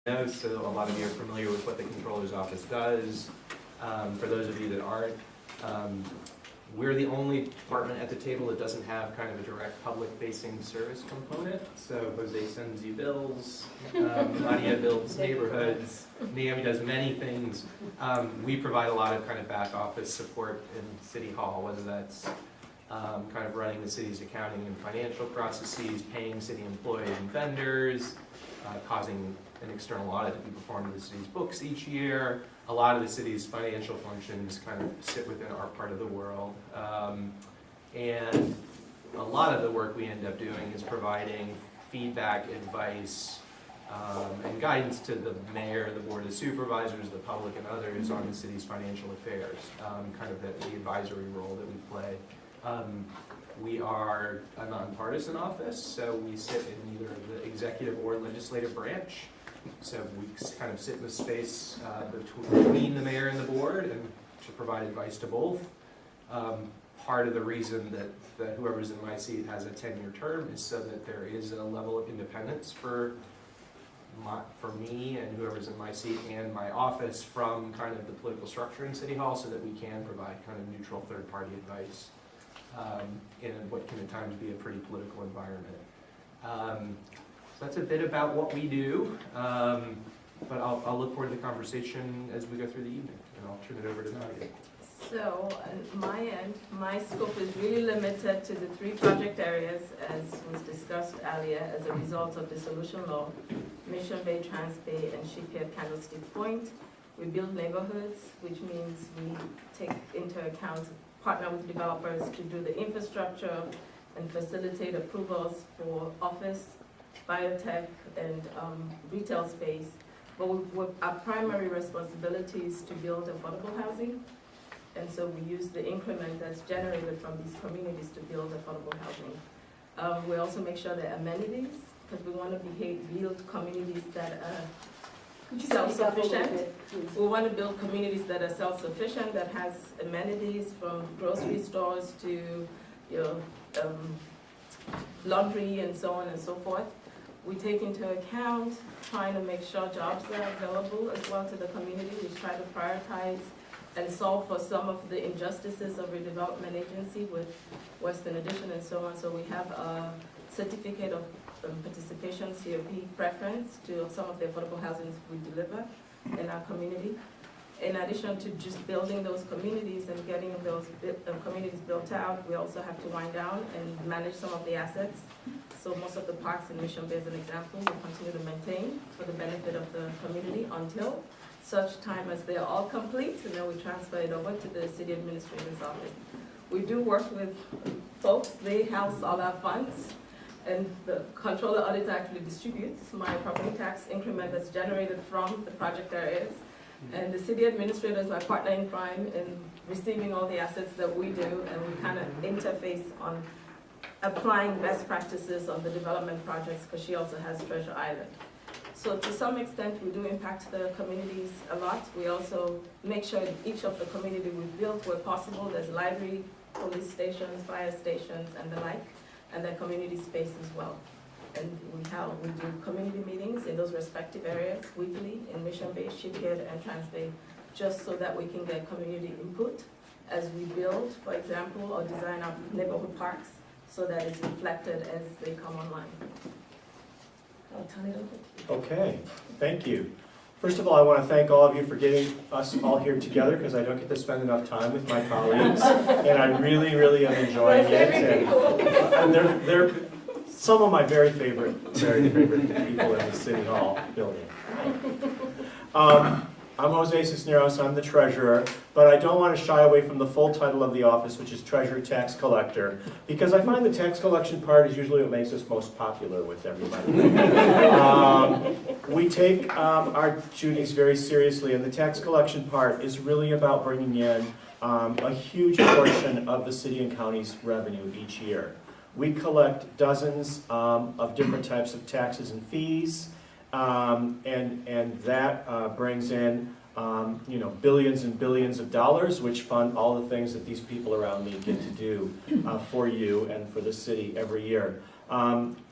So a lot of you are familiar with what the Controller's Office does. For those of you that aren't, we're the only department at the table that doesn't have kind of a direct public-facing service component. So Jose sends you bills, Nadia builds neighborhoods, Naomi does many things. We provide a lot of kind of back office support in City Hall, whether that's kind of running the city's accounting and financial processes, paying city employees and vendors, causing an external audit to be performed of the city's books each year. A lot of the city's financial functions kind of sit within our part of the world. And a lot of the work we end up doing is providing feedback, advice, and guidance to the mayor, the board of supervisors, the public, and others on the city's financial affairs, kind of the advisory role that we play. We are a nonpartisan office, so we sit in either the executive or legislative branch. So we kind of sit in the space between the mayor and the board and to provide advice to both. Part of the reason that whoever's in my seat has a 10-year term is so that there is a level of independence for me and whoever's in my seat and my office from kind of the political structure in City Hall, so that we can provide kind of neutral third-party advice in what can at times be a pretty political environment. So that's a bit about what we do, but I'll look forward to the conversation as we go through the evening, and I'll turn it over to Nadia. So on my end, my scope is really limited to the 3 project areas as was discussed earlier as a result of the solution law: Mission Bay, Trans Bay, and Shipyard Candlestick Point. We build neighborhoods, which means we take into account, partner with developers to do the infrastructure and facilitate approvals for office, biotech, and retail space. But our primary responsibility is to build affordable housing. And so we use the increment that's generated from these communities to build affordable housing. We also make sure there are amenities, because we want to build communities that are self-sufficient. We want to build communities that are self-sufficient, that has amenities from grocery stores to laundry and so on and so forth. We take into account trying to make sure jobs are available as well to the community. We try to prioritize and solve for some of the injustices of redevelopment agency with Western Addition and so on. So we have a certificate of participation, COP preference, to some of the affordable housing we deliver in our community. In addition to just building those communities and getting those communities built out, we also have to wind down and manage some of the assets. So most of the parks in Mission Bay, as an example, we continue to maintain for the benefit of the community until such time as they're all complete, and then we transfer it over to the city administrator's office. We do work with folks. They house all our funds, and the controller auditor actually distributes my property tax increment that's generated from the project areas. And the city administrator is my partner in crime in receiving all the assets that we do, and we kind of interface on applying best practices on the development projects, because she also has Treasure Island. So to some extent, we do impact the communities a lot. We also make sure each of the community we've built, where possible, there's library, police stations, fire stations, and the like, and then community space as well. And we do community meetings in those respective areas weekly in Mission Bay, Shipyard, and Trans Bay, just so that we can get community input as we build, for example, or design our neighborhood parks, so that it's reflected as they come online. I'll turn it over to you. Okay, thank you. First of all, I want to thank all of you for getting us all here together, because I don't get to spend enough time with my colleagues, and I really, really am enjoying it. And they're some of my very favorite people in the City Hall building. I'm Jose Cisneros, I'm the treasurer, but I don't want to shy away from the full title of the office, which is Treasurer Tax Collector, because I find the tax collection part is usually what makes us most popular with everybody. We take our duties very seriously, and the tax collection part is really about bringing in a huge portion of the city and county's revenue each year. We collect dozens of different types of taxes and fees, and that brings in billions and billions of dollars, which fund all the things that these people around me get to do for you and for the city every year.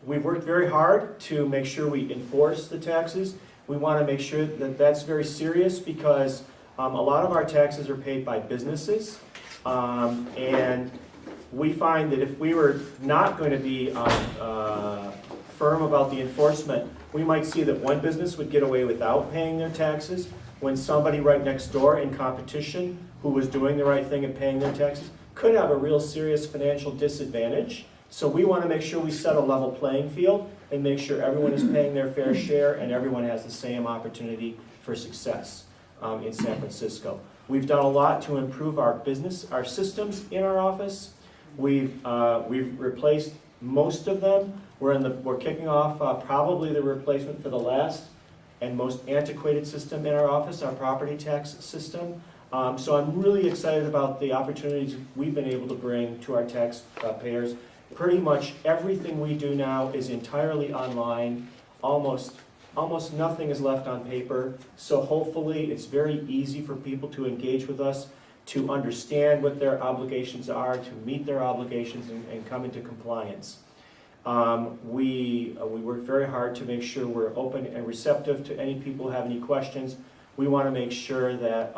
We've worked very hard to make sure we enforce the taxes. We want to make sure that that's very serious because a lot of our taxes are paid by businesses. And we find that if we were not going to be firm about the enforcement, we might see that one business would get away without paying their taxes when somebody right next door in competition who was doing the right thing and paying their taxes could have a real serious financial disadvantage. So we want to make sure we set a level playing field and make sure everyone is paying their fair share and everyone has the same opportunity for success in San Francisco. We've done a lot to improve our systems in our office. We've replaced most of them. We're kicking off probably the replacement for the last and most antiquated system in our office, our property tax system. So I'm really excited about the opportunities we've been able to bring to our taxpayers. Pretty much everything we do now is entirely online. Almost nothing is left on paper. So hopefully it's very easy for people to engage with us, to understand what their obligations are, to meet their obligations and come into compliance. We work very hard to make sure we're open and receptive to any people who have any questions. We want to make sure that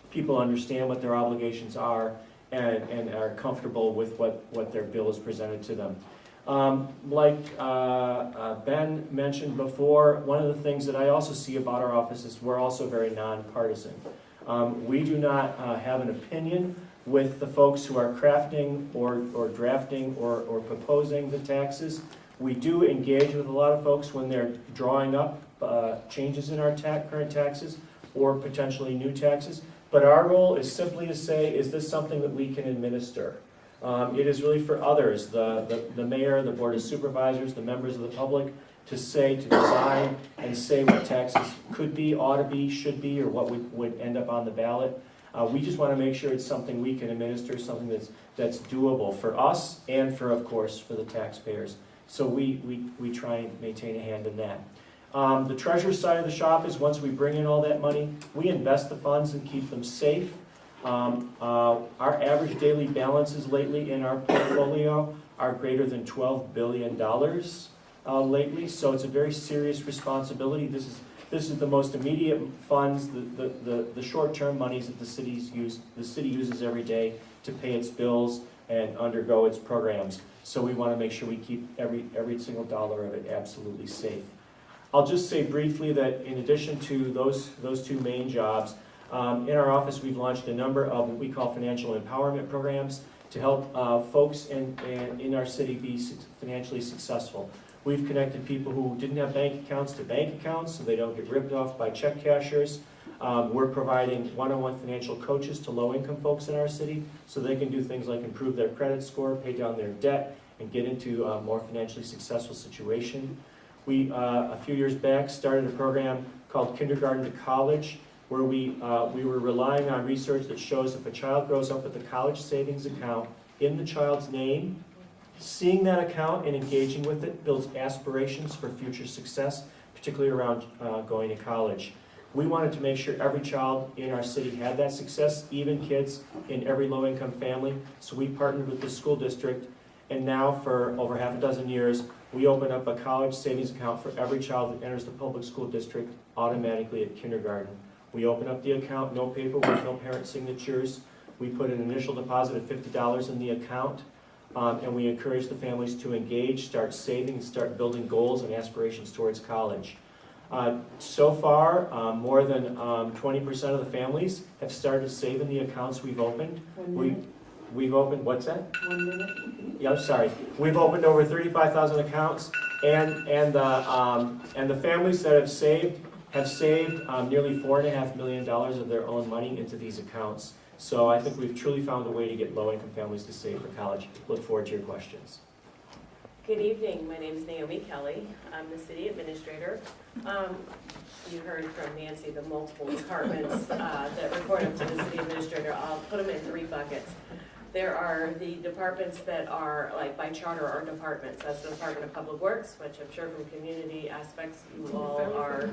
people understand what their obligations are and are comfortable with what their bill is presented to them. Like Ben mentioned before, one of the things that I also see about our office is we're also very nonpartisan. We do not have an opinion with the folks who are crafting or drafting or proposing the taxes. We do engage with a lot of folks when they're drawing up changes in our current taxes or potentially new taxes. But our role is simply to say, is this something that we can administer? It is really for others, the mayor, the board of supervisors, the members of the public, to design and say what taxes could be, ought to be, should be, or what would end up on the ballot. We just want to make sure it's something we can administer, something that's doable for us and for, of course, for the taxpayers. So we try and maintain a hand in that. The treasurer side of the shop is once we bring in all that money, we invest the funds and keep them safe. Our average daily balances lately in our portfolio are greater than $12 billion lately, so it's a very serious responsibility. This is the most immediate funds, the short-term monies that the city uses every day to pay its bills and undergo its programs. So we want to make sure we keep every single dollar of it absolutely safe. I'll just say briefly that in addition to those two main jobs, in our office we've launched a number of what we call financial empowerment programs to help folks in our city be financially successful. We've connected people who didn't have bank accounts to bank accounts so they don't get ripped off by check cashers. We're providing one-on-one financial coaches to low-income folks in our city so they can do things like improve their credit score, pay down their debt, and get into a more financially successful situation. We, a few years back, started a program called Kindergarten to College, where we were relying on research that shows if a child grows up with a college savings account in the child's name, seeing that account and engaging with it builds aspirations for future success, particularly around going to college. We wanted to make sure every child in our city had that success, even kids in every low-income family, so we partnered with the school district, and now for over half a dozen years, we open up a college savings account for every child that enters the public school district automatically at kindergarten. We open up the account, no paperwork, no parent signatures. We put an initial deposit of $50 in the account, and we encourage the families to engage, start saving, and start building goals and aspirations towards college. So far, more than 20% of the families have started to save in the accounts we've opened. We've opened, what's that? 1 minute. Yeah, I'm sorry. We've opened over 35,000 accounts, and the families that have saved nearly $4.5 million of their own money into these accounts. So I think we've truly found a way to get low-income families to save for college. Look forward to your questions. Good evening. My name is Naomi Kelly. I'm the city administrator. You heard from Nancy the multiple departments that report up to the city administrator. I'll put them in 3 buckets. There are the departments that are, like by charter, are departments. That's the Department of Public Works, which I'm sure from community aspects you all are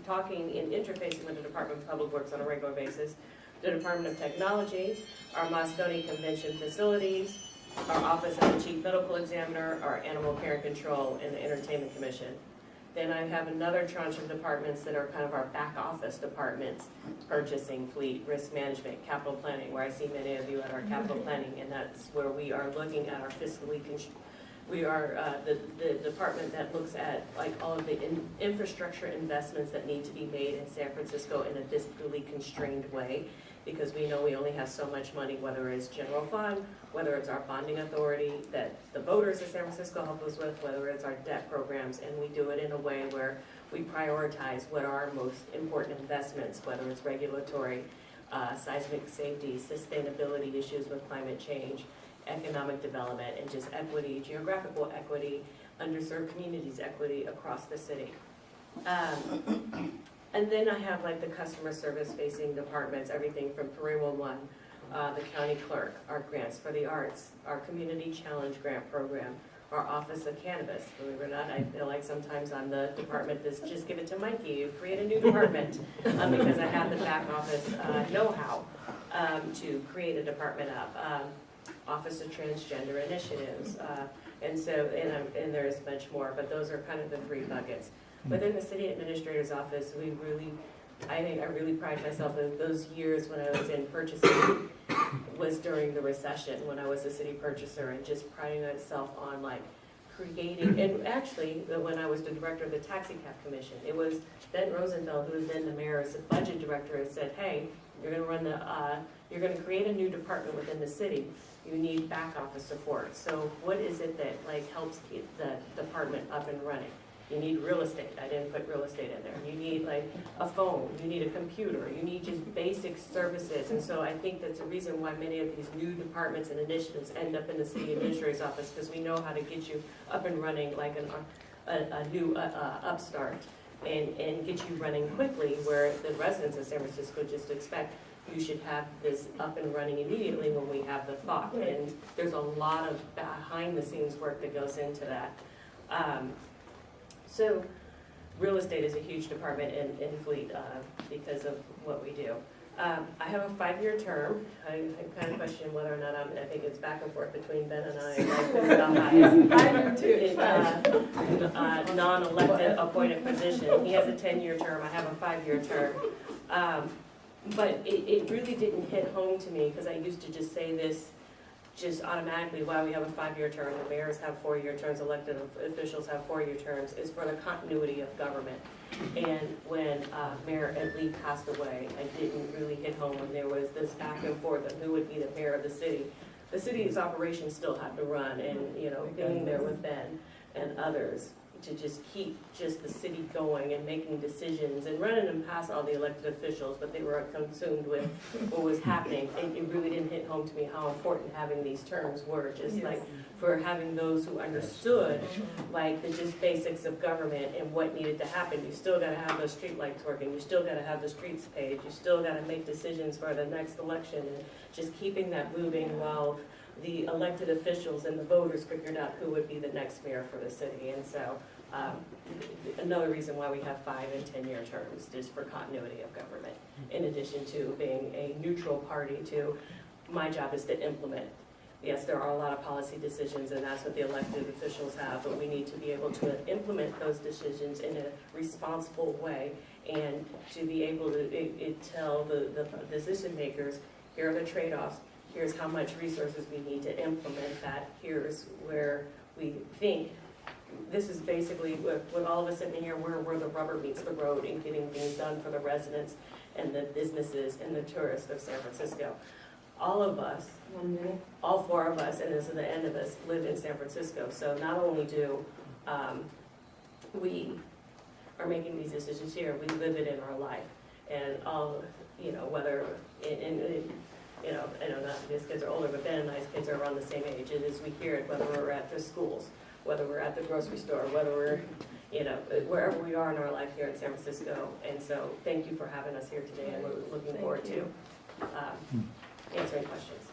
talking and interfacing with the Department of Public Works on a regular basis. The Department of Technology, our Moscone Convention Facilities, our Office of the Chief Medical Examiner, our Animal Care and Control, and the Entertainment Commission. Then I have another tranche of departments that are kind of our back office departments, purchasing, fleet, risk management, capital planning, where I see many of you at our capital planning, and that's where we are looking at our fiscally, we are the department that looks at like all of the infrastructure investments that need to be made in San Francisco in a fiscally constrained way, because we know we only have so much money, whether it's general fund, whether it's our bonding authority that the voters of San Francisco help us with, whether it's our debt programs, and we do it in a way where we prioritize what are our most important investments, whether it's regulatory, seismic safety, sustainability issues with climate change, economic development, and just equity, geographical equity, underserved communities equity across the city. And then I have like the customer service facing departments, everything from 311, the county clerk, our grants for the arts, our community challenge grant program, our office of cannabis. Believe it or not, I feel like sometimes I'm the department that's just give it to Mikey, you create a new department, because I have the back office know-how to create a department up. Office of Transgender Initiatives, and there's much more, but those are kind of the three buckets. Within the city administrator's office, I think I really pride myself in those years when I was in purchasing was during the recession, when I was a city purchaser, and just priding myself on like creating, and actually, when I was the director of the taxi cab commission, it was then Rosenfield, who was then the mayor, as the budget director, had said, hey, you're gonna create a new department within the city. You need back office support. So what is it that like helps keep the department up and running? You need real estate. I didn't put real estate in there. You need like a phone. You need a computer. You need just basic services. And so I think that's the reason why many of these new departments and initiatives end up in the city administrator's office, because we know how to get you up and running like a new upstart and get you running quickly, where the residents of San Francisco just expect you should have this up and running immediately when we have the thought. And there's a lot of behind the scenes work that goes into that. So real estate is a huge department in Fleet because of what we do. I have a 5-year term. I kind of question whether or not I think it's back and forth between Ben and I. Like, who's the highest non-elected appointed position. He has a 10-year term. I have a 5-year term. But it really didn't hit home to me, because I used to just say this just automatically, why we have a 5-year term, the mayors have 4-year terms, elected officials have 4-year terms, is for the continuity of government. And when Mayor Ed Lee passed away, I didn't really hit home when there was this back and forth of who would be the mayor of the city. The city's operations still had to run, and being there with Ben and others to just keep just the city going and making decisions and running them past all the elected officials, but they were consumed with what was happening. And it really didn't hit home to me how important having these terms were, just like for having those who understood like the just basics of government and what needed to happen. You still got to have those street lights working, you still got to have the streets paved, you still got to make decisions for the next election, and just keeping that moving while the elected officials and the voters figured out who would be the next mayor for the city. And so another reason why we have 5- and 10-year terms, just for continuity of government, in addition to being a neutral party to, my job is to implement. Yes, there are a lot of policy decisions, and that's what the elected officials have, but we need to be able to implement those decisions in a responsible way, and to be able to tell the decision makers, here are the trade-offs, here's how much resources we need to implement that, here's where we think. This is basically, with all of us sitting here, where the rubber meets the road in getting things done for the residents and the businesses and the tourists of San Francisco. All of us, all 4 of us, and this is the end of us, live in San Francisco. So not only do we are making these decisions here, we live it in our life. And all, whether, I know not his kids are older, but Ben and I's kids are around the same age. It is, we hear it, whether we're at the schools, whether we're at the grocery store, whether we're, wherever we are in our life here in San Francisco. And so thank you for having us here today, and we're looking forward to answering questions.